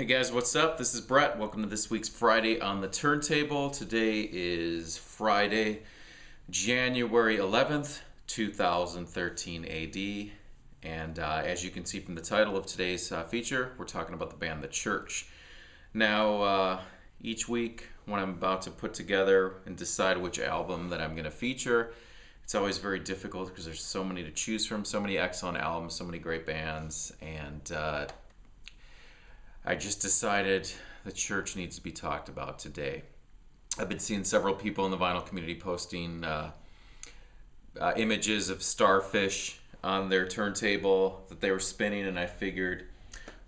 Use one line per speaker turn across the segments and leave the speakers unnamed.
Hey guys, what's up? This is Bret. Welcome to this week's Friday on the Turntable. Today is Friday, January 11th, 2013 AD. And as you can see from the title of today's feature, we're talking about the band The Church. Now, each week when I'm about to put together and decide which album that I'm going to feature, it's always very difficult because there's so many to choose from, so many excellent albums, so many great bands, and I just decided the Church needs to be talked about today. I've been seeing several people in the vinyl community posting images of Starfish on their turntable that they were spinning, and I figured,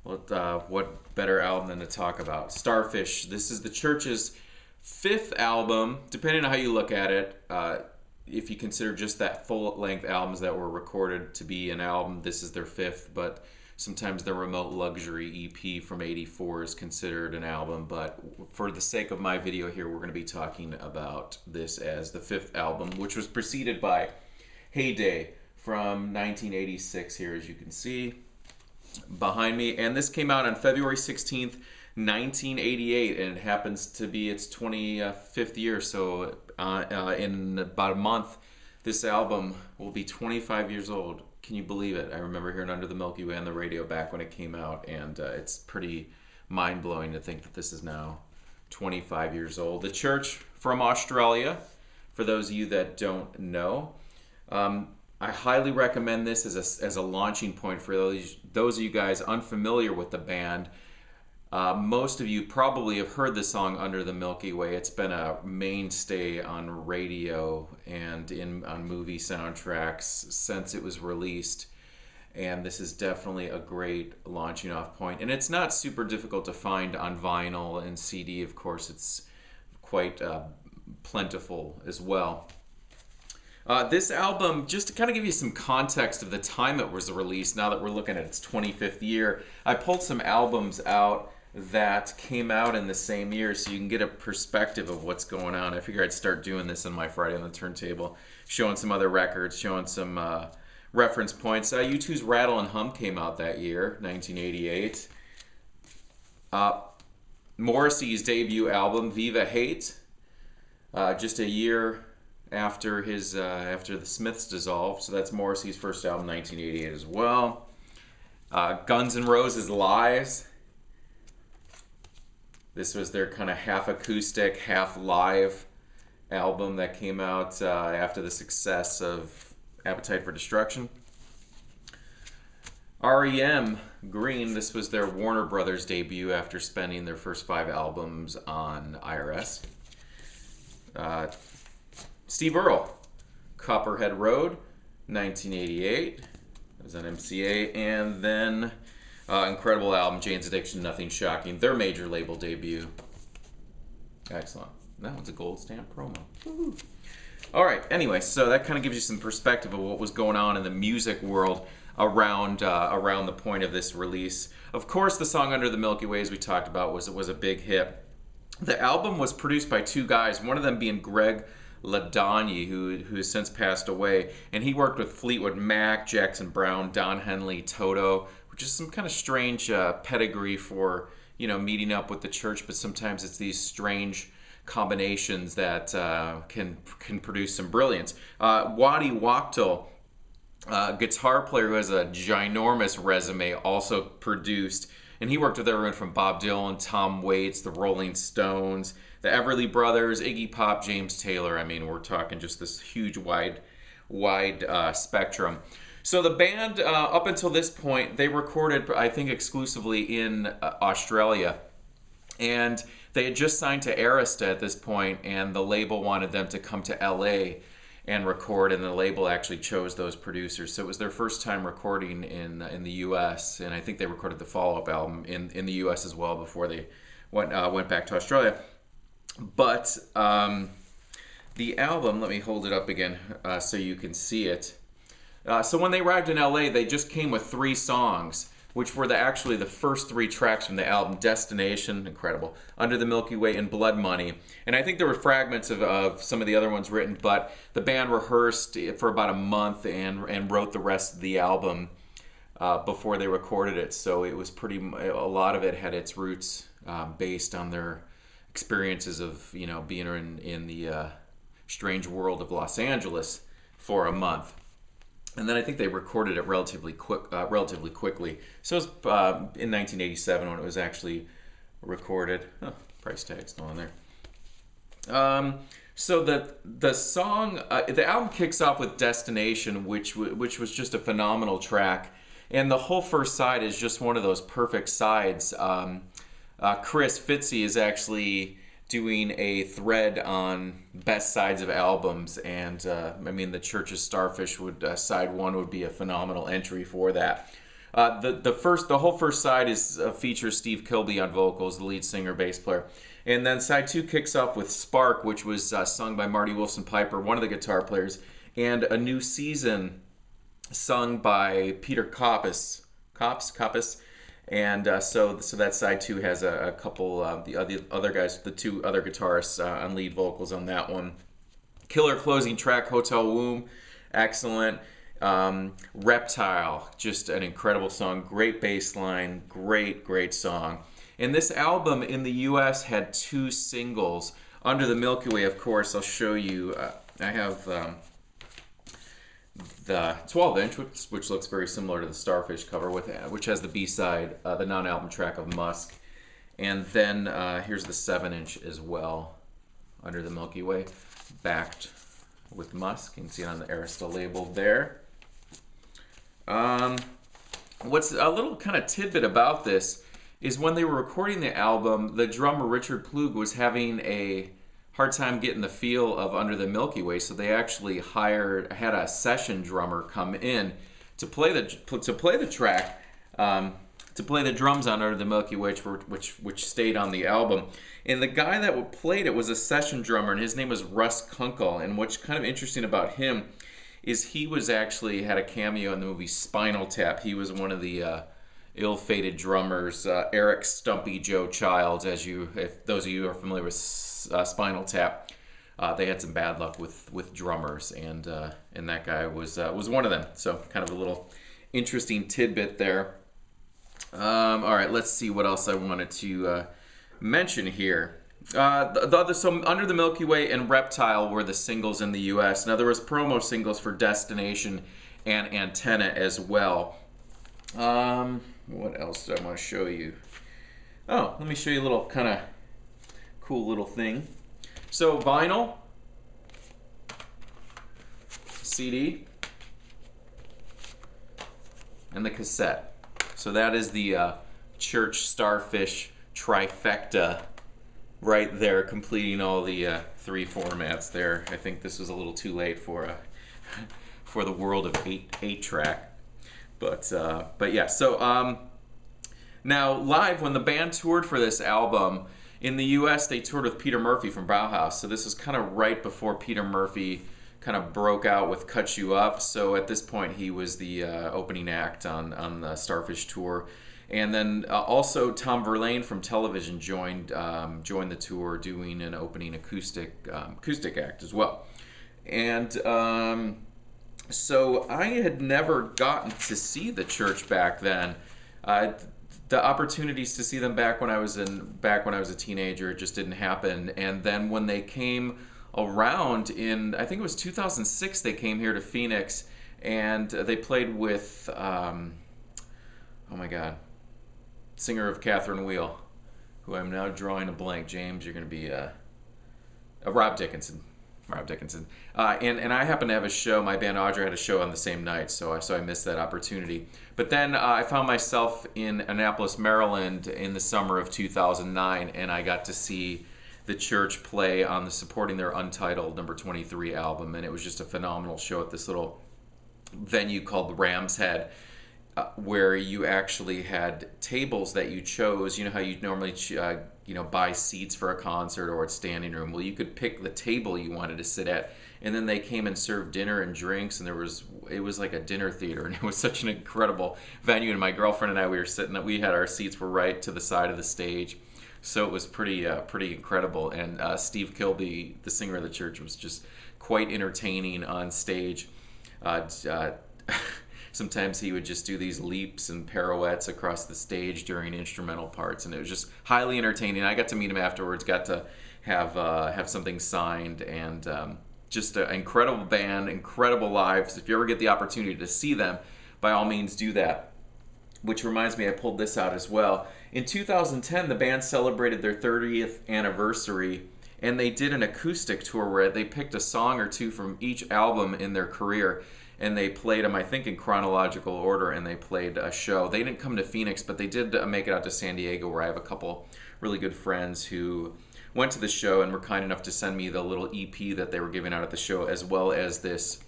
well, what better album than to talk about? Starfish. This is the Church's fifth album, depending on how you look at it. If you consider just that full-length albums that were recorded to be an album, this is their fifth, but sometimes the Remote Luxury EP from '84 is considered an album, but for the sake of my video here, we're going to be talking about this as the fifth album, which was preceded by Heyday from 1986 here, as you can see behind me. And this came out on February 16th, 1988, and it happens to be its 25th year, so in about a month, this album will be 25 years old. Can you believe it? I remember hearing Under the Milky Way on the radio back when it came out, and it's pretty mind-blowing to think that this is now 25 years old. The Church from Australia, for those of you that don't know. I highly recommend this as a launching point for those of you guys unfamiliar with the band. Most of you probably have heard the song Under the Milky Way. It's been a mainstay on radio and on movie soundtracks since it was released. And this is definitely a great launching off point. And it's not super difficult to find on vinyl and CD. Of course, it's quite plentiful as well. This album, just to kind of give you some context of the time it was released, now that we're looking at its 25th year, I pulled some albums out that came out in the same year so you can get a perspective of what's going on. I figure I'd start doing this on my Friday on the Turntable, showing some other records, showing some reference points. U2's Rattle and Hum came out that year, 1988. Morrissey's debut album, Viva Hate, just a year after after the Smiths dissolved, so that's Morrissey's first album, 1988 as well. Guns N' Roses' Lies. This was their kind of half acoustic, half live album that came out after the success of Appetite for Destruction. REM, Green, this was their Warner Brothers debut after spending their first 5 albums on IRS. Steve Earle, Copperhead Road, 1988. That was on MCA. And then incredible album, Jane's Addiction, Nothing Shocking, their major label debut. Excellent. That one's a gold stamp promo. Woo-hoo. All right, anyway, so that kind of gives you some perspective of what was going on in the music world around the point of this release. Of course, the song Under the Milky Way, as we talked about, was a big hit. The album was produced by 2 guys, one of them being Greg Ladagny, who has since passed away, and he worked with Fleetwood Mac, Jackson Browne, Don Henley, Toto, which is some kind of strange pedigree for, meeting up with the Church, but sometimes it's these strange combinations that can produce some brilliance. Waddy Wachtel, guitar player who has a ginormous resume, also produced, and he worked with everyone from Bob Dylan, Tom Waits, the Rolling Stones, the Everly Brothers, Iggy Pop, James Taylor. I mean, we're talking just this huge, wide spectrum. So the band, up until this point, they recorded, I think, exclusively in Australia. And they had just signed to Arista at this point, and the label wanted them to come to LA and record, and the label actually chose those producers. So it was their first time recording in the US, and I think they recorded the follow-up album in the US as well before they went back to Australia. But the album, let me hold it up again so you can see it. So when they arrived in LA, they just came with 3 songs, which were actually the first 3 tracks from the album: Destination, incredible, Under the Milky Way, and Blood Money. And I think there were fragments of some of the other ones written, but the band rehearsed for about a month and wrote the rest of the album before they recorded it. So it was a lot of it had its roots based on their experiences of, being in the strange world of Los Angeles for a month. And then I think they recorded it relatively quickly. So it was in 1987 when it was actually recorded. Oh, price tag's still on there. So the song, the album kicks off with "Destination," which was just a phenomenal track, and the whole first side is just one of those perfect sides. Chris Fitzy is actually doing a thread on best sides of albums, and the Church's Starfish side one would be a phenomenal entry for that. The whole first side features Steve Kilbey on vocals, the lead singer, bass player, and then side two kicks off with "Spark," which was sung by Marty Wilson Piper, one of the guitar players, and "A New Season," sung by Peter Koppes. And so that side two has a couple of the other guys, the two other guitarists on lead vocals on that one. Killer closing track, "Hotel Womb," excellent. "Reptile," just an incredible song, great bass line, great song. And this album in the U.S. had 2 singles. "Under the Milky Way," of course, I'll show you. I have the 12-inch, which looks very similar to the Starfish cover, which has the B-side, the non-album track of "Musk." And then here's the 7-inch as well, "Under the Milky Way," backed with "Musk." You can see it on the Arista label there. What's a little kind of tidbit about this is when they were recording the album, the drummer Richard Plug was having a hard time getting the feel of "Under the Milky Way," so they actually had a session drummer come in to play the track, to play the drums on "Under the Milky Way," which stayed on the album. And the guy that played it was a session drummer, and his name was Russ Kunkel. And what's kind of interesting about him is he was actually had a cameo in the movie Spinal Tap. He was one of the ill-fated drummers, Eric "Stumpy" Joe Childs. If those of you are familiar with Spinal Tap, they had some bad luck with drummers, and that guy was one of them. So kind of a little interesting tidbit there. All right, let's see what else I wanted to mention here. So "Under the Milky Way" and "Reptile" were the singles in the U.S. Now there was promo singles for "Destination" and "Antenna" as well. What else do I want to show you? Oh, let me show you a little kind of cool little thing. So vinyl, CD, and the cassette. So that is the Church Starfish trifecta right there, completing all the 3 formats there. I think this was a little too late for the world of 8-track. But yeah, so now live, when the band toured for this album in the U.S., they toured with Peter Murphy from Bauhaus. So this was kind of right before Peter Murphy kind of broke out with "Cut You Up." So at this point, he was the opening act on the Starfish tour. And then also Tom Verlaine from Television joined the tour, doing an opening acoustic act as well. And so I had never gotten to see the Church back then. The opportunities to see them back when I was a teenager just didn't happen. And then when they came around I think it was 2006, they came here to Phoenix, and they played with oh my God, singer of Catherine Wheel, who I'm now drawing a blank. James, you're going to be Rob Dickinson. And I happened to have a show. My band Audra had a show on the same night, so I missed that opportunity. But then I found myself in Annapolis, Maryland in the summer of 2009, and I got to see the Church play on supporting their Untitled number 23 album, and it was just a phenomenal show at this little venue called the Ram's Head, where you actually had tables that you chose. You know how you normally buy seats for a concert or a standing room? Well, you could pick the table you wanted to sit at, and then they came and served dinner and drinks, and it was like a dinner theater, and it was such an incredible venue. And my girlfriend and I, we had our seats were right to the side of the stage, so it was pretty incredible. And Steve Kilbey, the singer of the Church, was just quite entertaining on stage. sometimes he would just do these leaps and pirouettes across the stage during instrumental parts, and it was just highly entertaining. I got to meet him afterwards, got to have something signed, and just an incredible band, incredible lives. If you ever get the opportunity to see them, by all means do that. Which reminds me, I pulled this out as well. In 2010, the band celebrated their 30th anniversary, and they did an acoustic tour where they picked a song or two from each album in their career, and they played them, I think, in chronological order, and they played a show. They didn't come to Phoenix, but they did make it out to San Diego, where I have a couple really good friends who went to the show and were kind enough to send me the little EP that they were giving out at the show, as well as this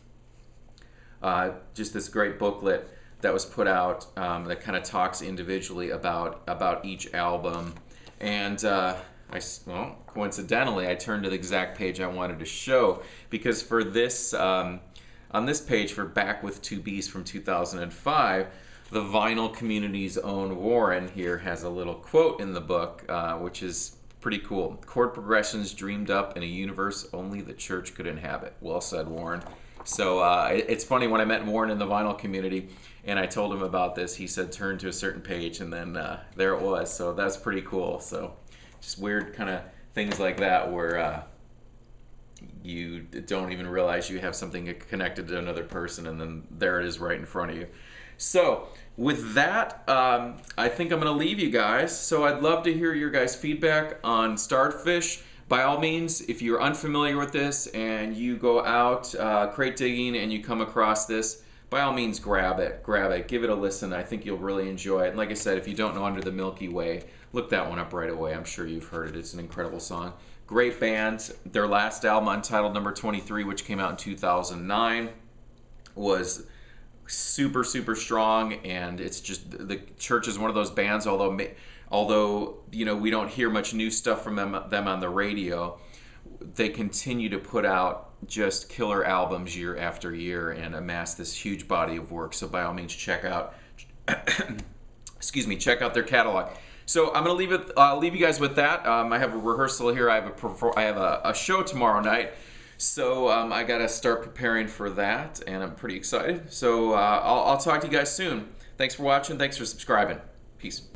just this great booklet that was put out that kind of talks individually about each album. And coincidentally, I turned to the exact page I wanted to show, because for this on this page for Back with Two B's from 2005, the vinyl community's own Warren here has a little quote in the book, which is pretty cool. Chord progressions dreamed up in a universe only the church could inhabit. Well said, Warren. So it's funny, when I met Warren in the vinyl community and I told him about this, he said turn to a certain page, and then there it was. So that's pretty cool. So just weird kind of things like that where you don't even realize you have something connected to another person, and then there it is right in front of you. So with that, I think I'm going to leave you guys. So I'd love to hear your guys' feedback on Starfish. By all means, if you're unfamiliar with this and you go out crate digging and you come across this, by all means grab it, give it a listen. I think you'll really enjoy it. And like I said, if you don't know Under the Milky Way, look that one up right away. I'm sure you've heard it. It's an incredible song. Great band. Their last album, Untitled Number 23, which came out in 2009, was super strong, and it's just, the church is one of those bands, although you know, we don't hear much new stuff from them on the radio, they continue to put out just killer albums year after year and amass this huge body of work. So by all means, check out check out their catalog. So I'm gonna leave you guys with that. I have a rehearsal here. I have a show tomorrow night. So I gotta start preparing for that, and I'm pretty excited. So I'll talk to you guys soon. Thanks for watching. Thanks for subscribing. Peace.